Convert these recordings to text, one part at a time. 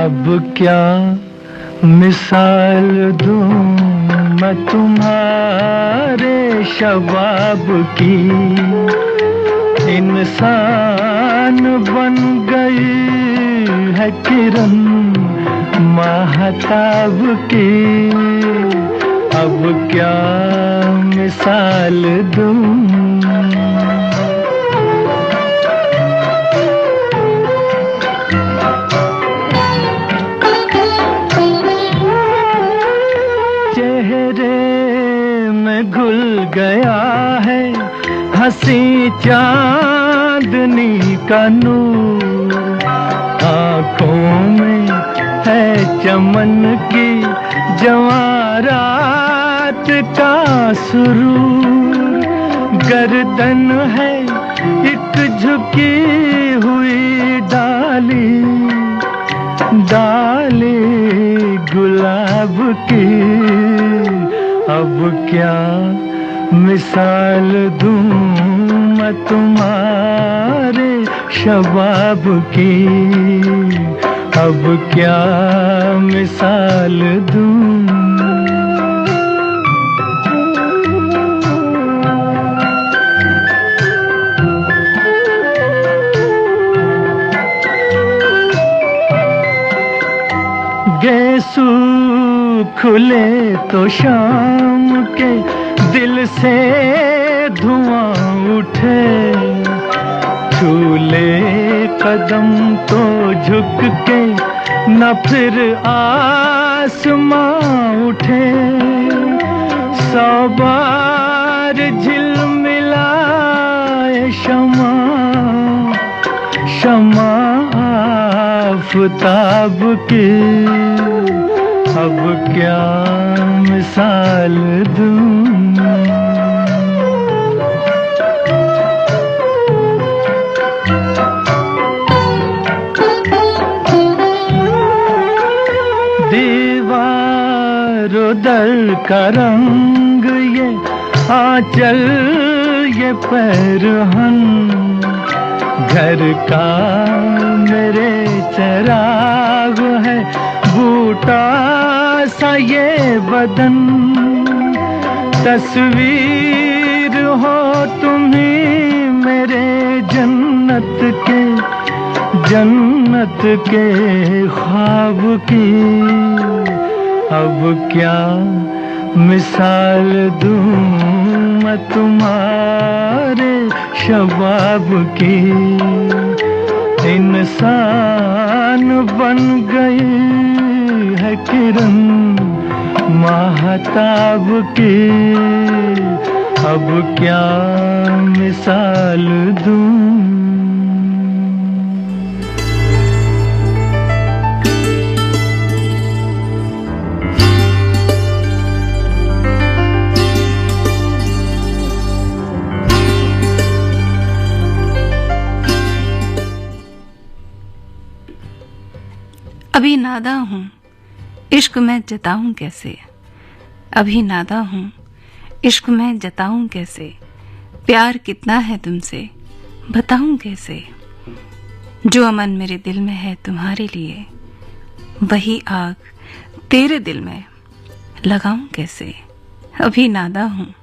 अब क्या मिसाल दूं मैं तुम्हारे शबाब की, इंसान बन गई है किरण महताब की। अब क्या मिसाल दूं। घुल गया है हंसी चांदनी का नूर, आँखों में है चमन की जवारात का सुरूर, गर्दन है एक झुकी हुई डाली, डाली गुलाब की। अब क्या मिसाल दूं मैं तुम्हारे शबाब की, अब क्या मिसाल दूं। गेसू खुले तो शाम के दिल से धुआं उठे, छूले कदम तो झुक के न फिर आसमां उठे, 100 बार झिलमिलाए शमा, शमा आफताब की। अब क्या मिसाल दूं। दीवारों दर का रंग ये आंचल ये पैरहन, घर का मेरे चराग है बूटा सा ये बदन, तस्वीर हो तुम्ही मेरे जन्नत के ख्वाब की। अब क्या मिसाल दूं मैं तुम्हारे शबाब की, इंसान बन गई है किरण महताब की। अब क्या मिसाल दूं। अभी नादा हूँ इश्क में जताऊं कैसे, अभी नादा हूँ इश्क में जताऊं कैसे, प्यार कितना है तुमसे बताऊं कैसे, जो अमन मेरे दिल में है तुम्हारे लिए, वही आग तेरे दिल में लगाऊं कैसे। अभी नादा हूँ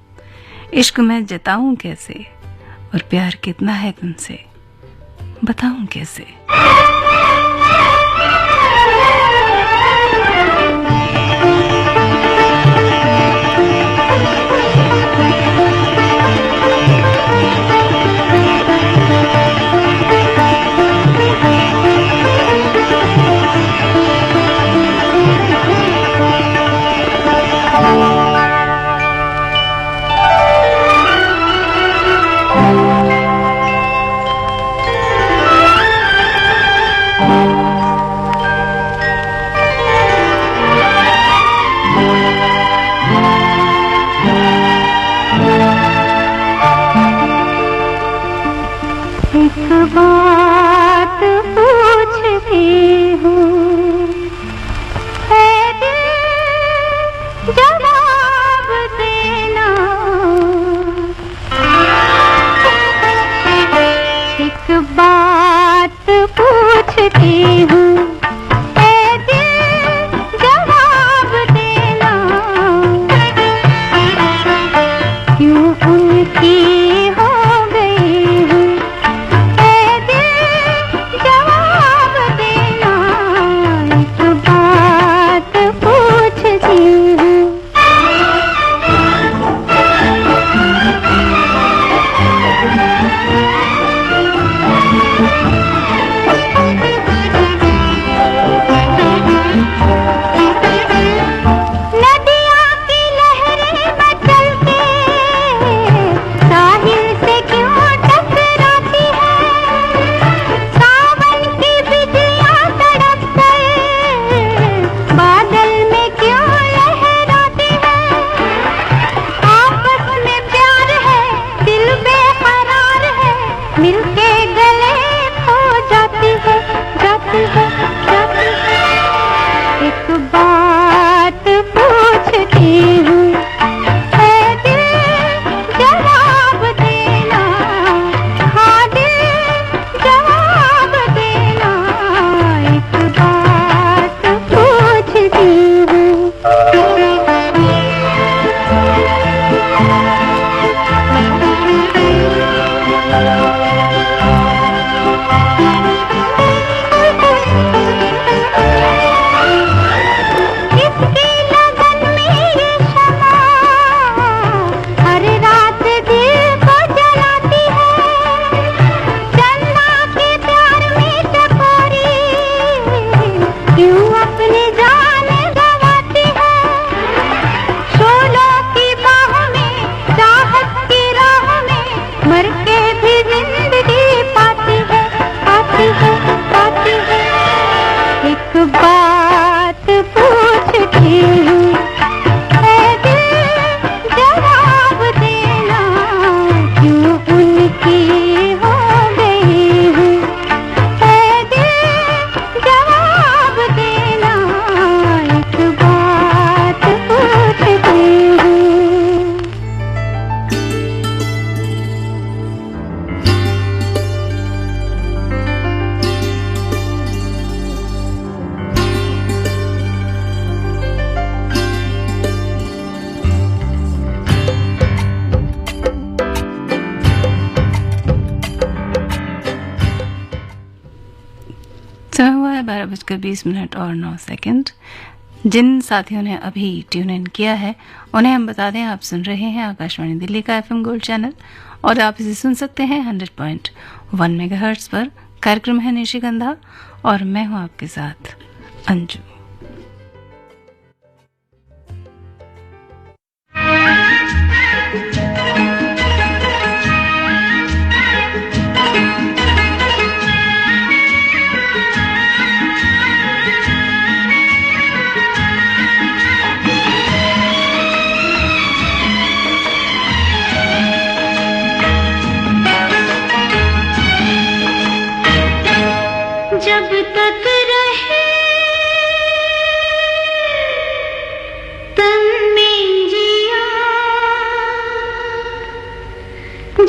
इश्क में जताऊं कैसे, और प्यार कितना है तुमसे बताऊं कैसे। पूछती हूँ, ऐ दिल जवाब देना, क्यों उनकी हो गई हूँ, ऐ दिल जवाब देना, एक बात पूछती हूँ। नदियों की लहरें मचल के साहिल से क्यों टकराती है, सावन की बिजलियां तड़प कर बादल में क्यों लहराती है, आपस में प्यार है, दिल बेकरार है, मिलके गले खो जाती है, जाती है, जाती है। एक बात पूछती हूँ, ऐ दिल जवाब देना, हाँ दिल जवाब देना, एक बात पूछती हूँ। इसकी लगन में ये शमा हर रात दिल को जलाती है, चन्ना के प्यार में चकोरी क्यों अपनी जान गंवाती है, शोलों की बाहों में चाहत की राह में मर के भी जिंदगी पाती है, पाती है, पाती है। एक बात पूछती हूँ, ऐ दिल जवाब देना, क्यों उनकी हो गई हूँ, ऐ दिल जवाब देना, एक बात पूछती हूँ। समय हुआ है 12:20 और 9 जिन साथियों ने अभी ट्यून इन किया है उन्हें हम बता दें, आप सुन रहे हैं आकाशवाणी दिल्ली का FM गोल्ड चैनल और आप इसे सुन सकते हैं 100.1 मेगाहर्ट्ज पर। कार्यक्रम है निशिगंधा और मैं हूं आपके साथ अंजू। जब तक रहे तन में जिया,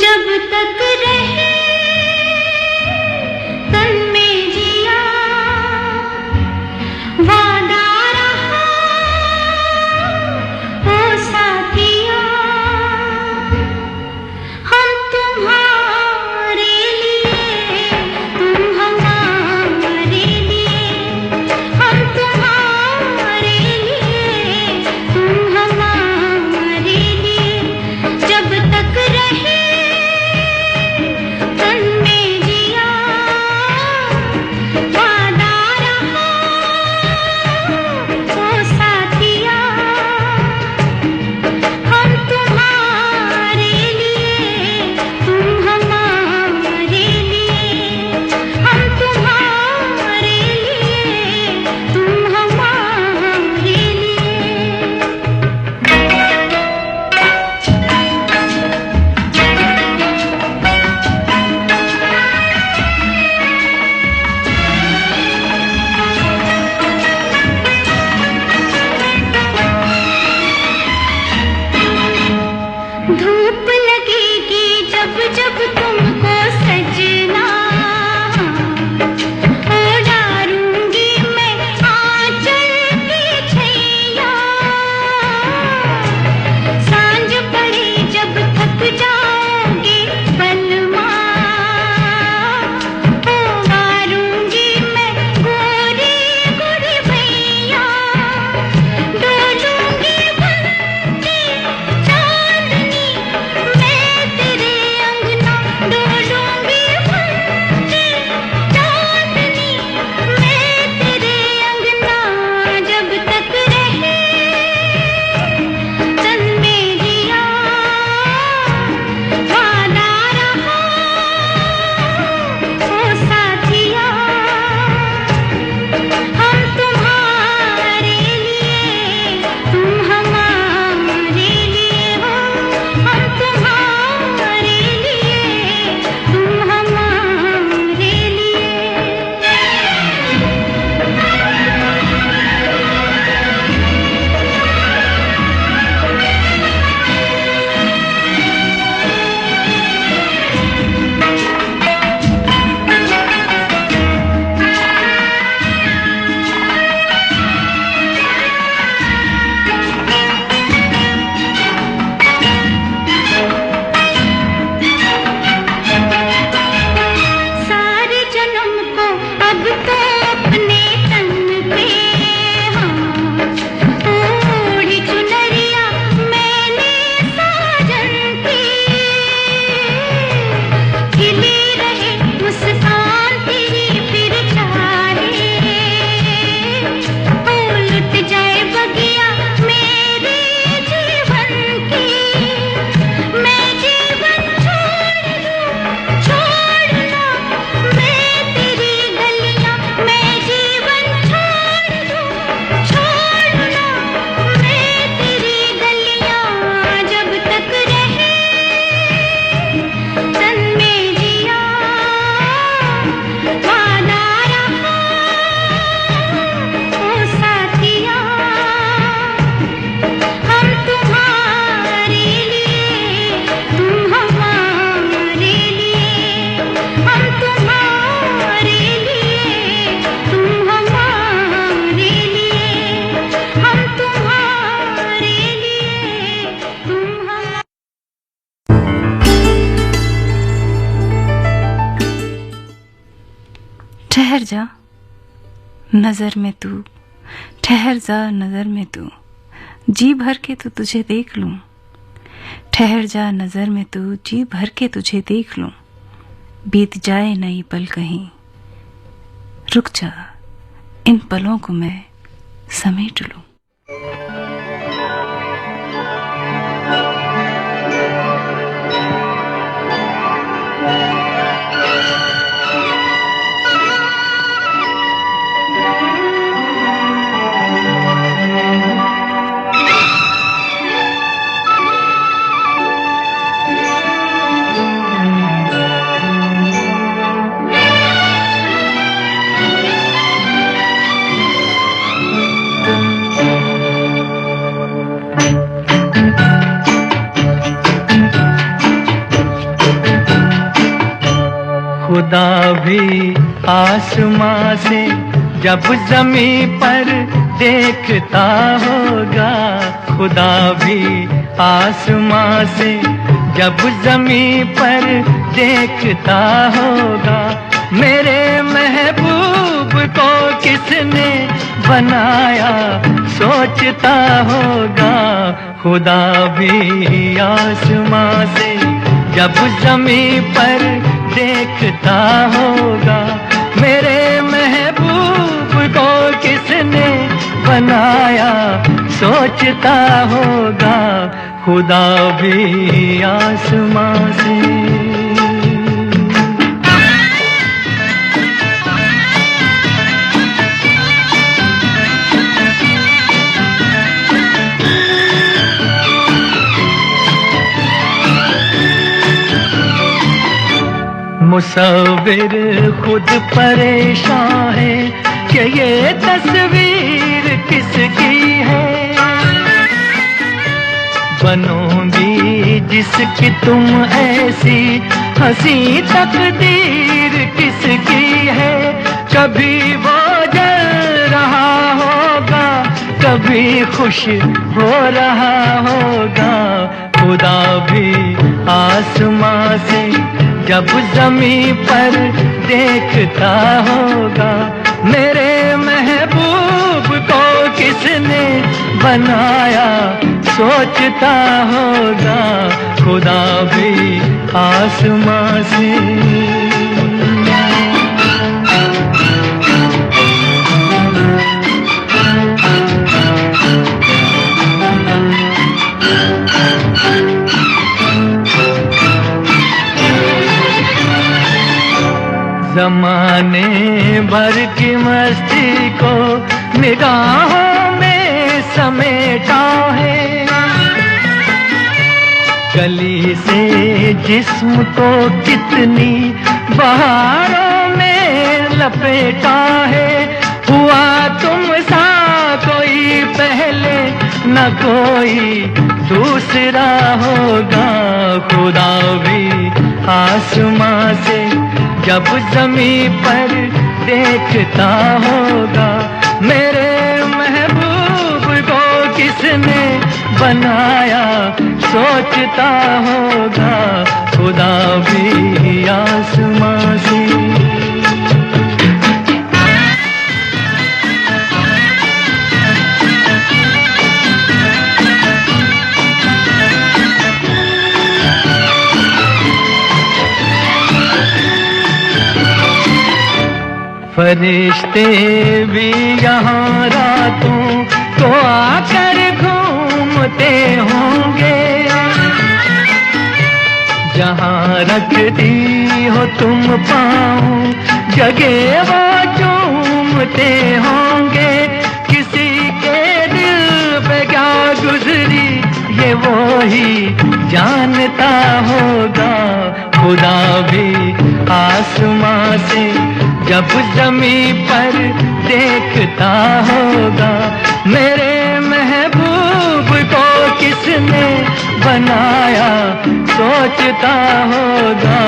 जब तक रहे तन में जिया, वादा रहा ओ साथिया, हम तुम्हारे लिए, तुम हमारे लिए, हम तुम्हारे लिए, तुम हमारे लिए, जब तक रहे जा नजर में तू, ठहर जा नजर में तू, जी भर के तो तुझे देख लूं। ठहर जा नजर में तू, जी भर के तुझे देख लूं। बीत जाए नई पल कहीं, रुक जा इन पलों को मैं समेट लूं। खुदा भी आसमां से जब ज़मीं पर देखता होगा, खुदा भी आसमां से जब ज़मीं पर देखता होगा। मेरे महबूब को किसने बनाया सोचता होगा। खुदा भी आसमां से जब ज़मीं पर देखता होगा। मेरे महबूब को किसने बनाया सोचता होगा। खुदा भी आसमां से। मुसव्विर खुद परेशान है कि ये तस्वीर किसकी है। बनोगी जिसकी तुम ऐसी हंसी तकदीर किसकी है। कभी वो जल रहा होगा, कभी खुश हो रहा होगा। खुदा भी आसमां से जब ज़मीं पर देखता होगा। मेरे महबूब को किसने बनाया सोचता होगा। खुदा भी आसमां से। ज़माने भर की मस्ती को निगाहों में समेटा है। गली से जिस्म को कितनी बहारों में लपेटा है। हुआ तुम सा कोई पहले न कोई दूसरा होगा। खुदा भी आसमां से जब ज़मीं पर देखता होगा। मेरे महबूब को किसने बनाया सोचता होगा। खुदा भी आसमां से। फरिश्ते भी यहाँ रातों को आकर घूमते होंगे। जहाँ रखती हो तुम पाँव जगह वो चूमते होंगे। किसी के दिल पे क्या गुजरी ये वो ही जानता होगा। खुदा भी आसमां से जब ज़मीं पर देखता होगा। मेरे महबूब को किसने बनाया सोचता होगा।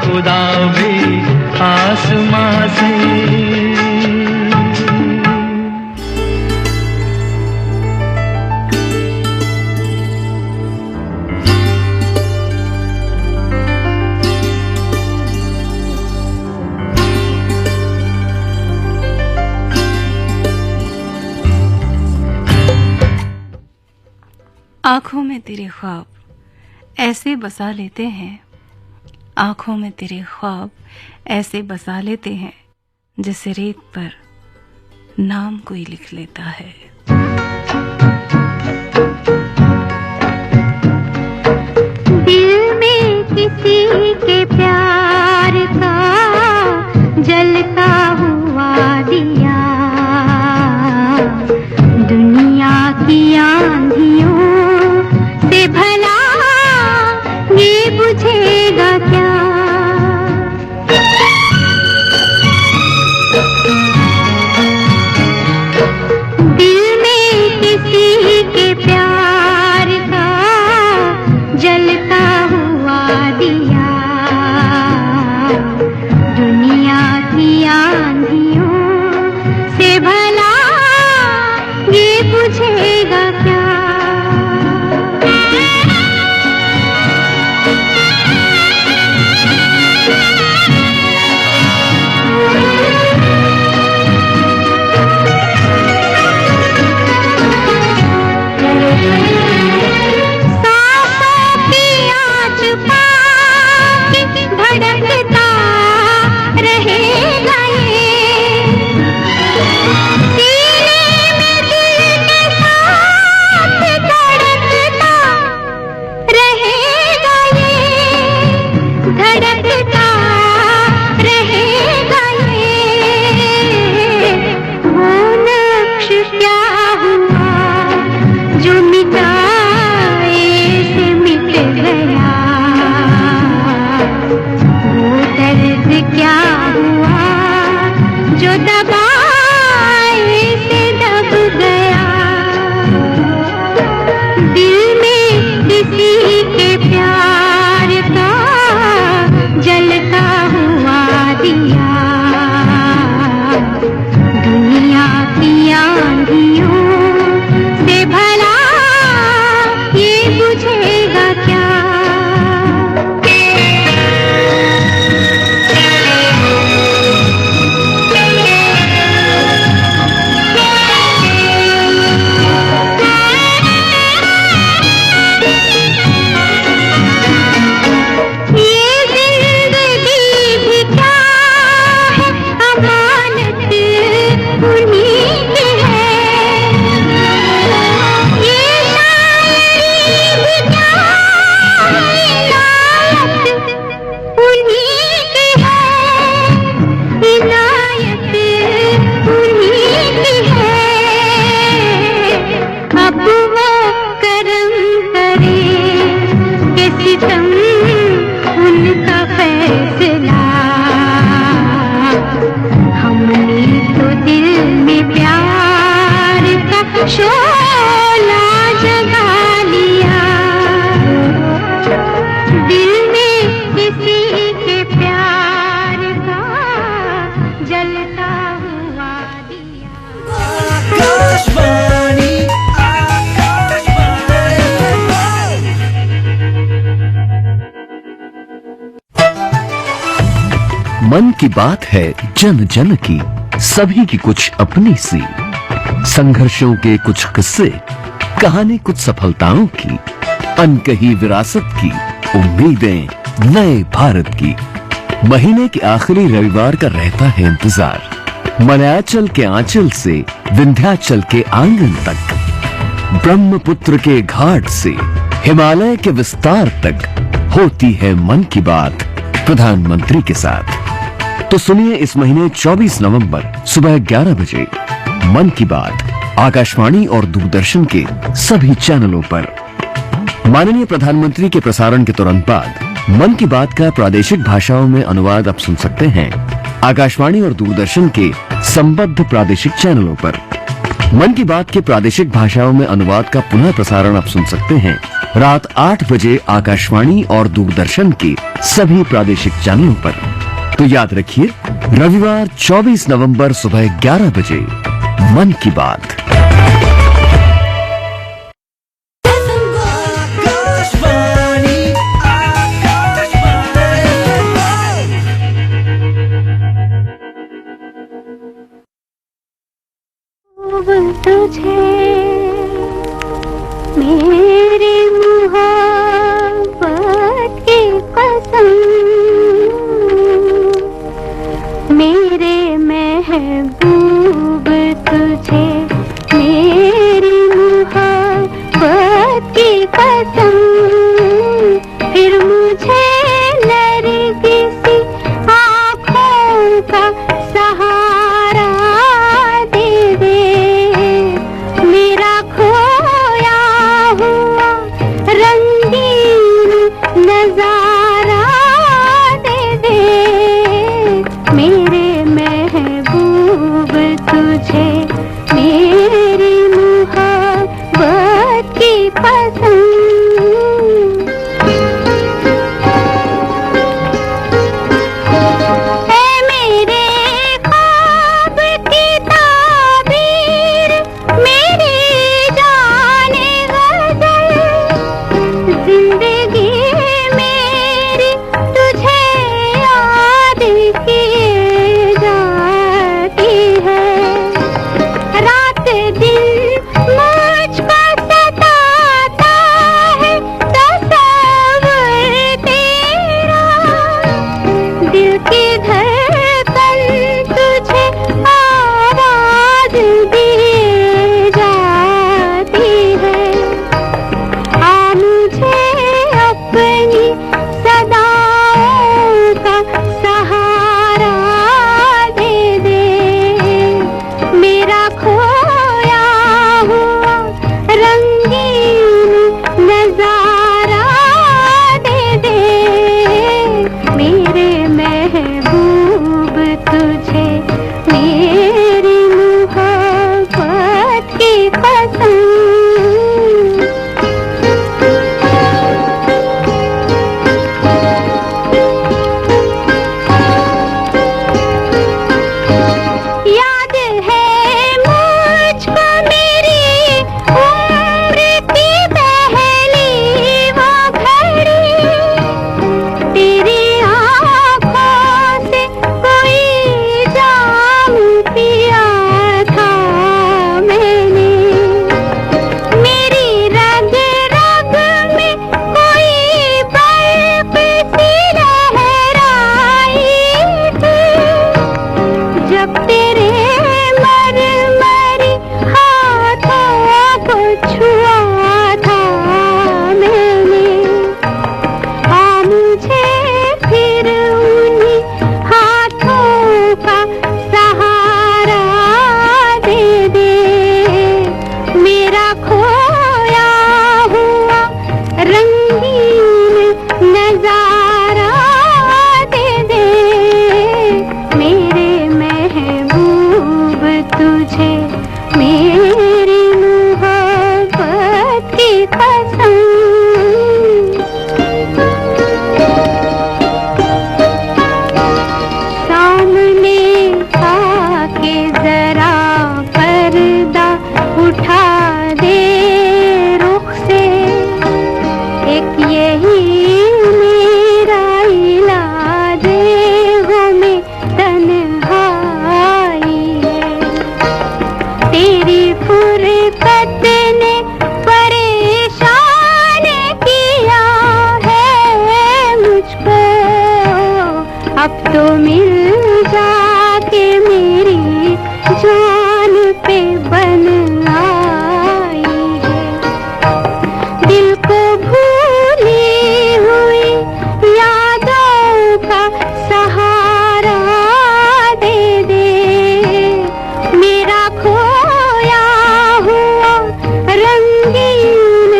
खुदा भी आसमां से। आंखों में तेरे ख्वाब ऐसे बसा लेते हैं, आंखों में तेरे ख्वाब ऐसे बसा लेते हैं, जैसे रेत पर नाम कोई लिख लेता है। दिल में किसी के प्यार का जलता हुआ दिया, दुनिया की आंधियों से भला ये बुझेगा क्या। दिल में किसी के प्यार का जलता हुआ दिया, दुनिया की आंधियों से भला ये बुझेगा क्या। धड़कता रहेगा ये, सीने में दिल के साथ धड़कता रहेगा ये, धड़कता रहेगा ये। वो नक्श क्या हुआ जो मिटाए से मिट गया, क्या हुआ जो दबाए से दब गया। दिल में किसी के प्यार का जलता हुआ दिया, दुनिया की आंधियों से भला ये बुझेगा क्या। शोला जगा लिया, दिल में किसी के प्यार का जलता हुआ दिया। आकाशवाणी, मन की बात है जन जन की, सभी की कुछ अपनी सी, संघर्षों के कुछ किस्से, कहानी कुछ सफलताओं की, अनकही विरासत की, उम्मीदें नए भारत की। महीने के आखिरी रविवार का रहता है इंतजार, मलयाचल के आंचल से विंध्याचल के आंगन तक, ब्रह्मपुत्र के घाट से हिमालय के विस्तार तक होती है मन की बात प्रधानमंत्री के साथ। तो सुनिए इस महीने 24 नवंबर सुबह 11 बजे मन की बात आकाशवाणी और दूरदर्शन के सभी चैनलों पर। माननीय प्रधानमंत्री के प्रसारण के तुरंत बाद मन की बात का प्रादेशिक भाषाओं में अनुवाद आप सुन सकते हैं आकाशवाणी और दूरदर्शन के संबद्ध प्रादेशिक चैनलों पर। मन की बात के प्रादेशिक भाषाओं में अनुवाद का पुनः प्रसारण आप सुन सकते हैं रात 8 बजे आकाशवाणी और दूरदर्शन के सभी प्रादेशिक चैनलों पर। तो याद रखिए, रविवार 24 नवंबर सुबह 11 बजे मन की बात। तुझे मेरी मोहब्बत की कसम, मेरे महबूब तुझे, मेरी मोहब्बत की कसम, फिर मुझे नरगिसी आँखों का सहारा दे दे, मेरा खोया हुआ रंगीन नजारा दे दे, मेरे महबूब तुझे, मेरी मोहब्बत की पसंद। अब तो मिल जाके मेरी जान पे बन आई है, दिल को भूली हुई यादों का सहारा दे दे, मेरा खोया हुआ रंगीन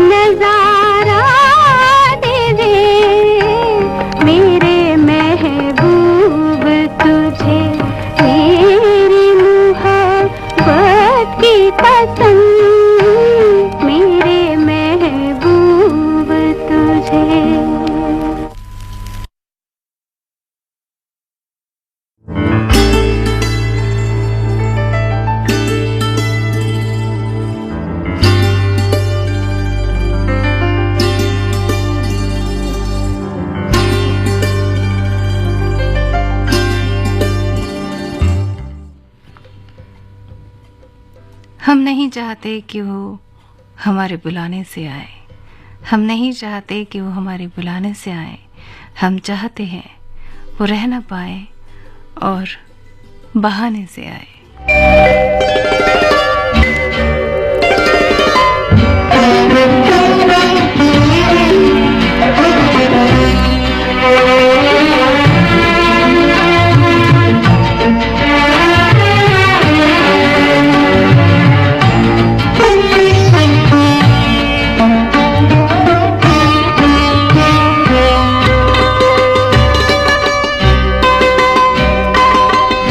नजारा दे दे, मेरे महबूब तुझे, मेरी मोहब्बत की पसंद, मेरे महबूब तुझे। हम नहीं चाहते कि वो हमारे बुलाने से आए। हम नहीं चाहते कि वो हमारे बुलाने से आए, हम चाहते हैं वो रह ना पाए और बहाने से आए।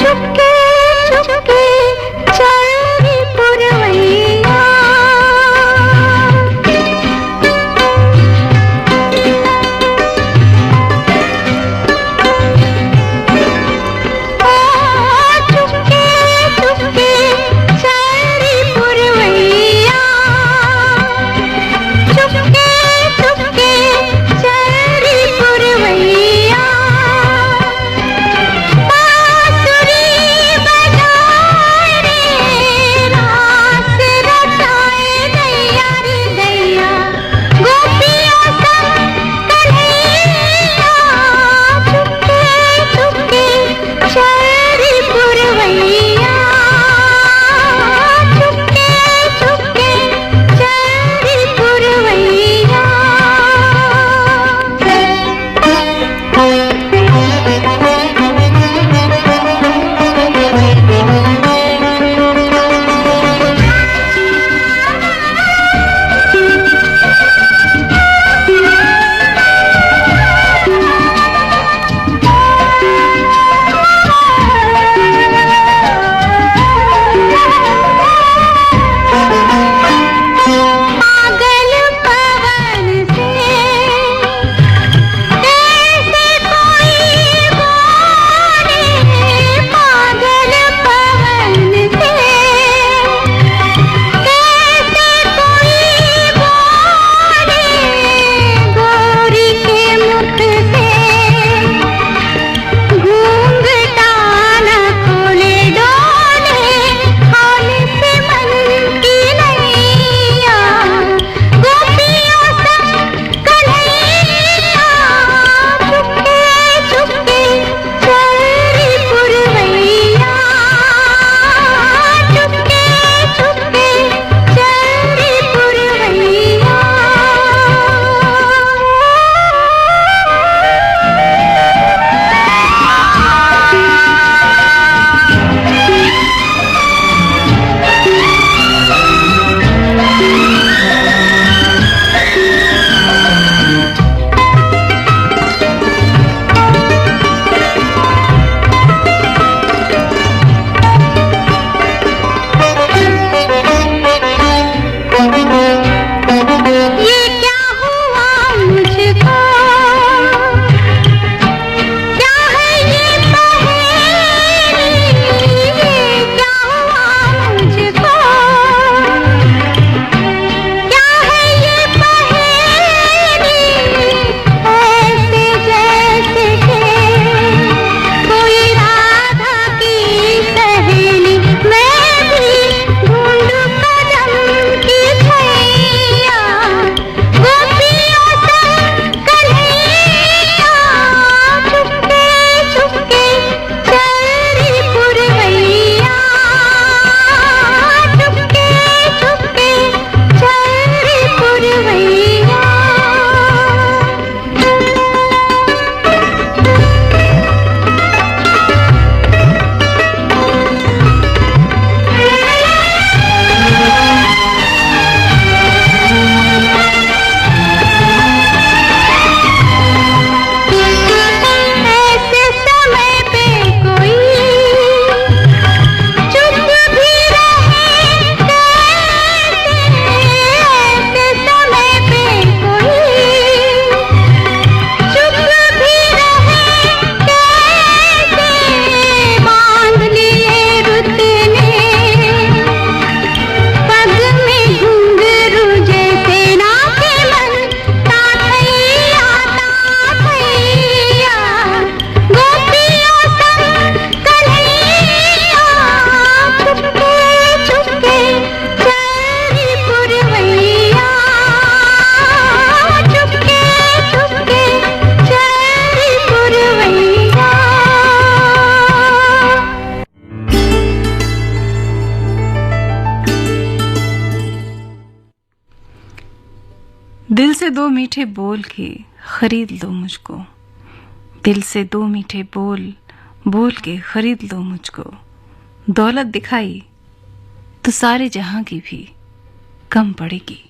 चुपके चुपके दिल से दो मीठे बोल के खरीद लो मुझको, दिल से दो मीठे बोल बोल के खरीद लो मुझको। दौलत दिखाई तो सारे जहां की भी कम पड़ेगी।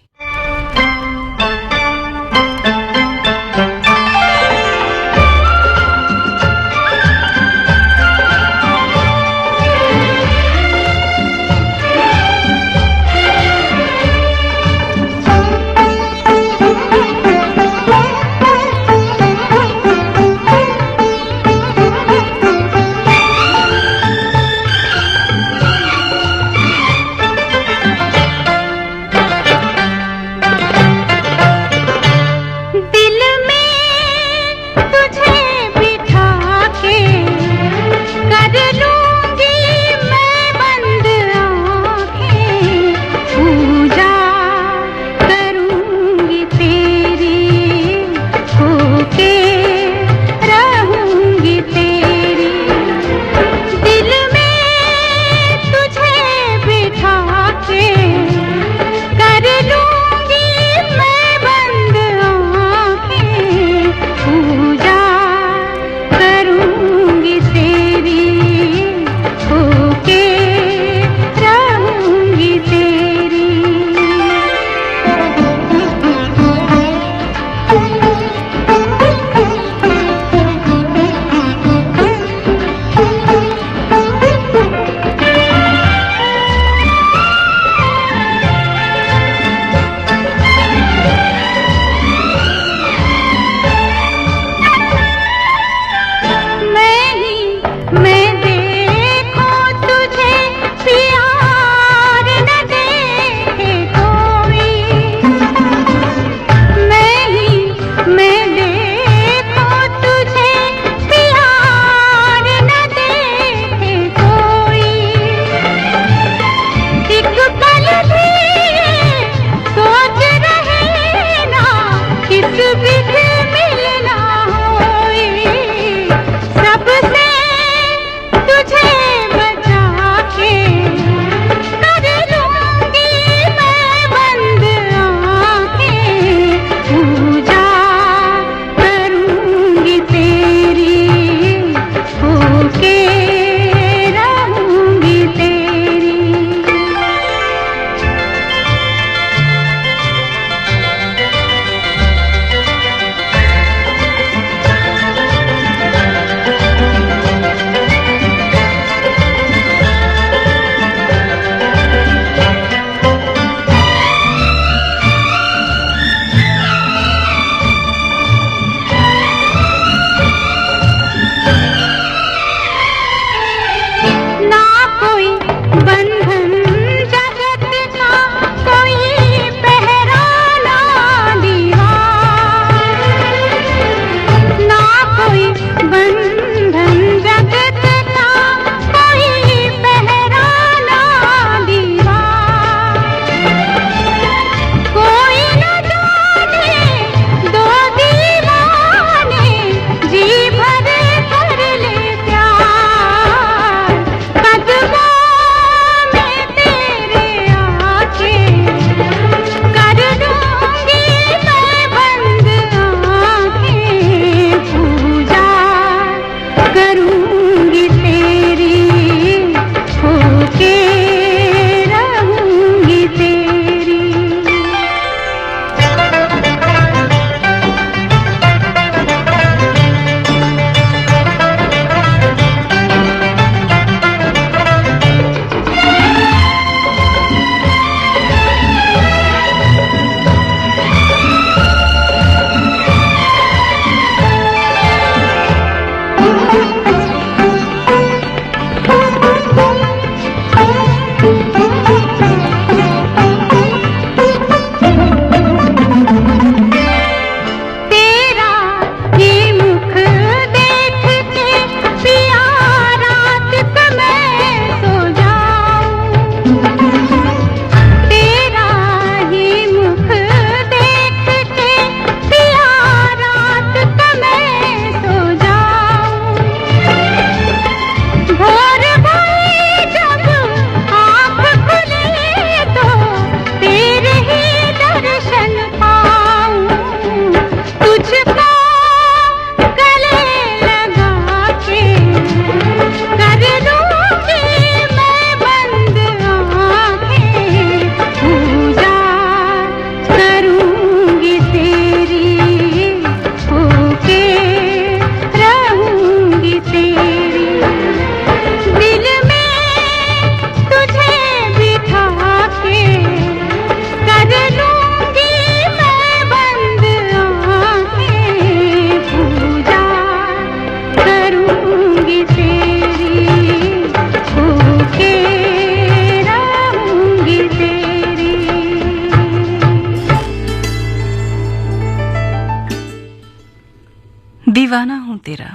दीवाना हूँ तेरा,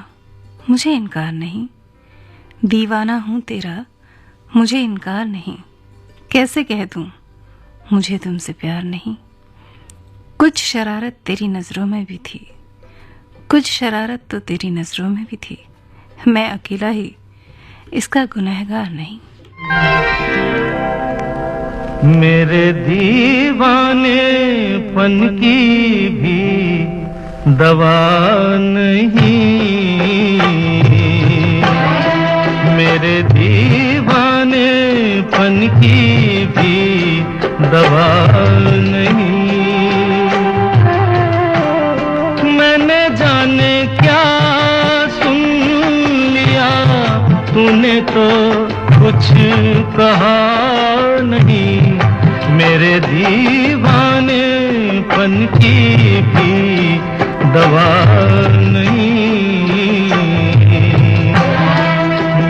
मुझे इनकार नहीं। दीवाना हूँ तेरा, मुझे इनकार नहीं। कैसे कह दूँ मुझे तुमसे प्यार नहीं। कुछ शरारत तेरी नज़रों में भी थी, कुछ शरारत तो तेरी नज़रों में भी थी। मैं अकेला ही इसका गुनहगार नहीं। मेरे दीवानेपन की भी दवा नहीं, मेरे दीवानेपन की भी दवा नहीं। मैंने जाने क्या सुन लिया, तूने तो कुछ कहा नहीं। मेरे दीवानेपन की भी दवा नहीं,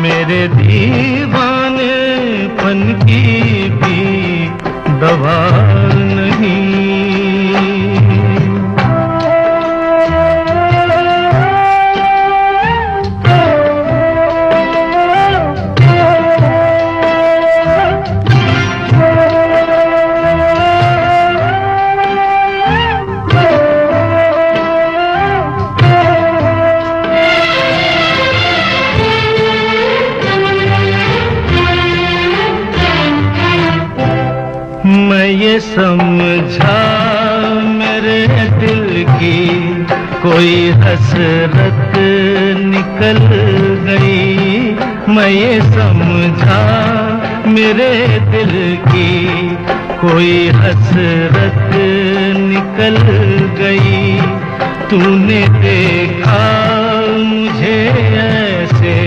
मेरे दीवानेपन की भी दवा नहीं। मैं ये समझा मेरे दिल की कोई हसरत निकल गई। मैं ये समझा मेरे दिल की कोई हसरत निकल गई। तूने देखा मुझे ऐसे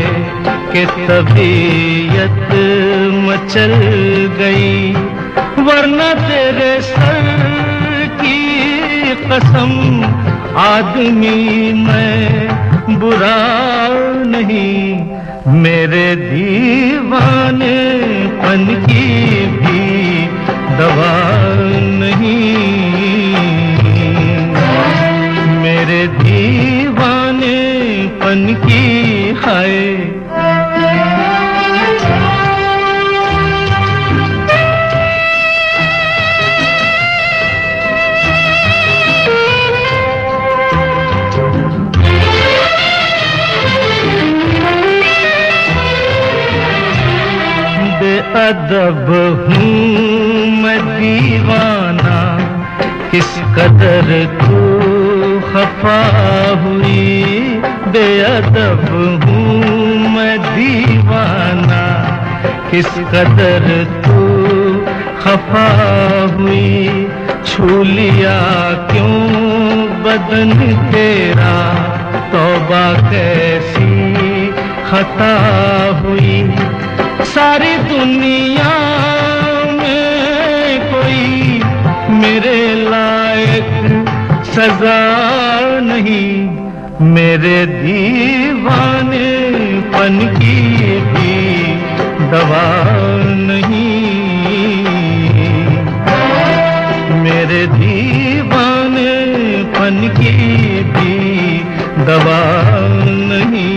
कि तबीयत मचल गई, वरना तेरे सर की कसम आदमी मैं बुरा नहीं। मेरे दीवानेपन की भी दवा नहीं, मेरे दीवानेपन की हाय। बेअदब हूँ मैं दीवाना, किस कदर तू खफा हुई। बेअदब हूँ मैं दीवाना, किस कदर तू खफा हुई। छू लिया क्यों बदन तेरा, तौबा कैसी खता हुई। सारी दुनिया में कोई मेरे लायक सजा नहीं। मेरे दीवानेपन की भी दवा नहीं, मेरे दीवानेपन की भी दवा नहीं।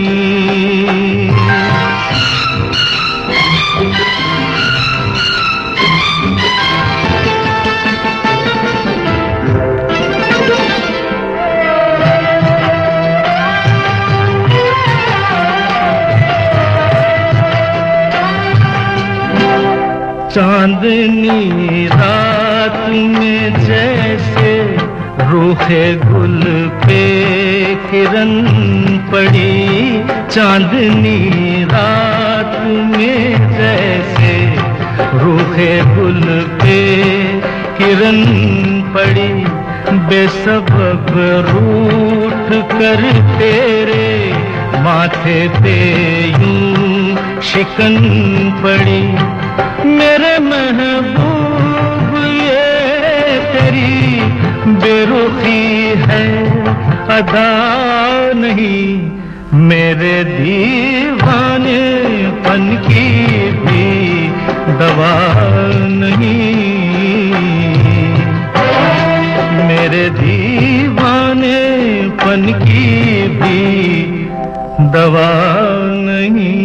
चांदनी रात में जैसे रूखे गुल पे किरण पड़ी। चांदनी रात में जैसे रूखे गुल पे किरण पड़ी। बेसबब रूठ कर तेरे माथे पे यूं शिकन पड़ी। मेरे महबूब ये तेरी बेरुखी है अदा नहीं। मेरे दीवानेपन की भी दवा नहीं, मेरे दीवानेपन बचपन की भी दवा नहीं।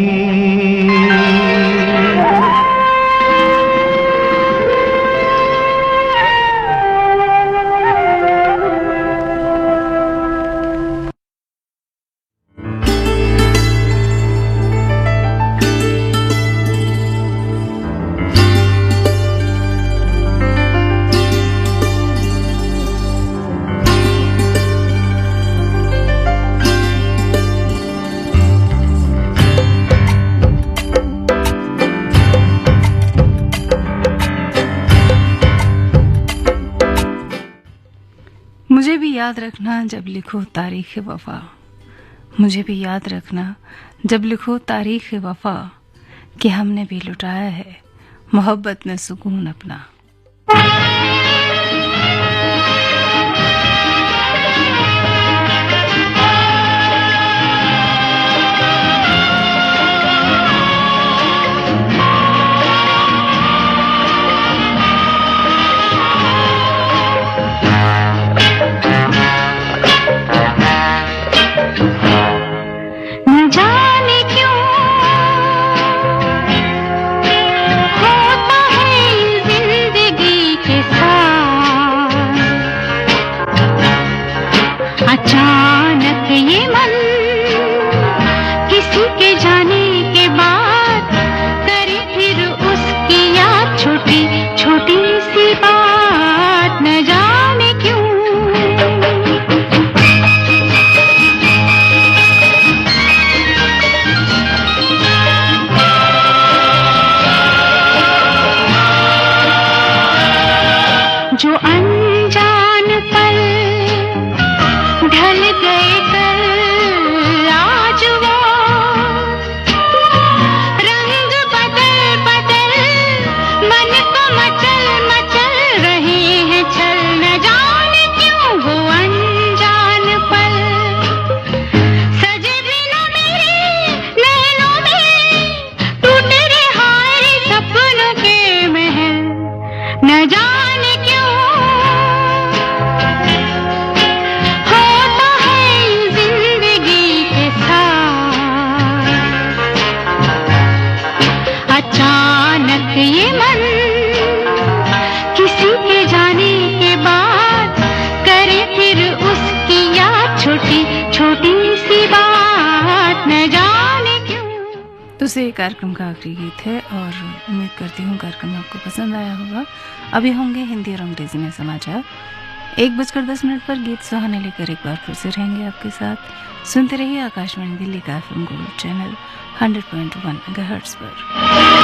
मुझे भी याद रखना जब लिखो तारीख़ वफ़ा, मुझे भी याद रखना जब लिखो तारीख़ वफ़ा, कि हमने भी लुटाया है मोहब्बत में सुकून अपना। न जाने क्यों होता है जिंदगी के साथ, अचानक ये मन किसी के जाने के बाद करे फिर उसकी याद, छोटी छोटी सी बात, न जाने क्यों। जो अनजान पल ढल गए कल, आज वो रंग बदल बदल मन को मचल मचल रहे हैं छल, न जाने क्यों वो अनजान पल सजे बिना मेरे नैनों में, टूट रहे हाय सपनों के महल, न जाने क्यों होता है जिंदगी के साथ, अचानक ये मन किसी के जाने के बाद करे फिर उसकी याद, छोटी छोटी सी बात, न जाने क्यों। तो ये कार्यक्रम का आखिरी गीत है और उम्मीद करती हूँ कार्यक्रम आपको पसंद आया होगा। अभी होंगे हिंदी और अंग्रेजी में समाचार। 1:10 पर गीत सुहाने लेकर एक बार फिर से रहेंगे आपके साथ। सुनते रहिए आकाशवाणी दिल्ली का FM गोल्ड चैनल 100.1 मेगाहर्ट्ज पर।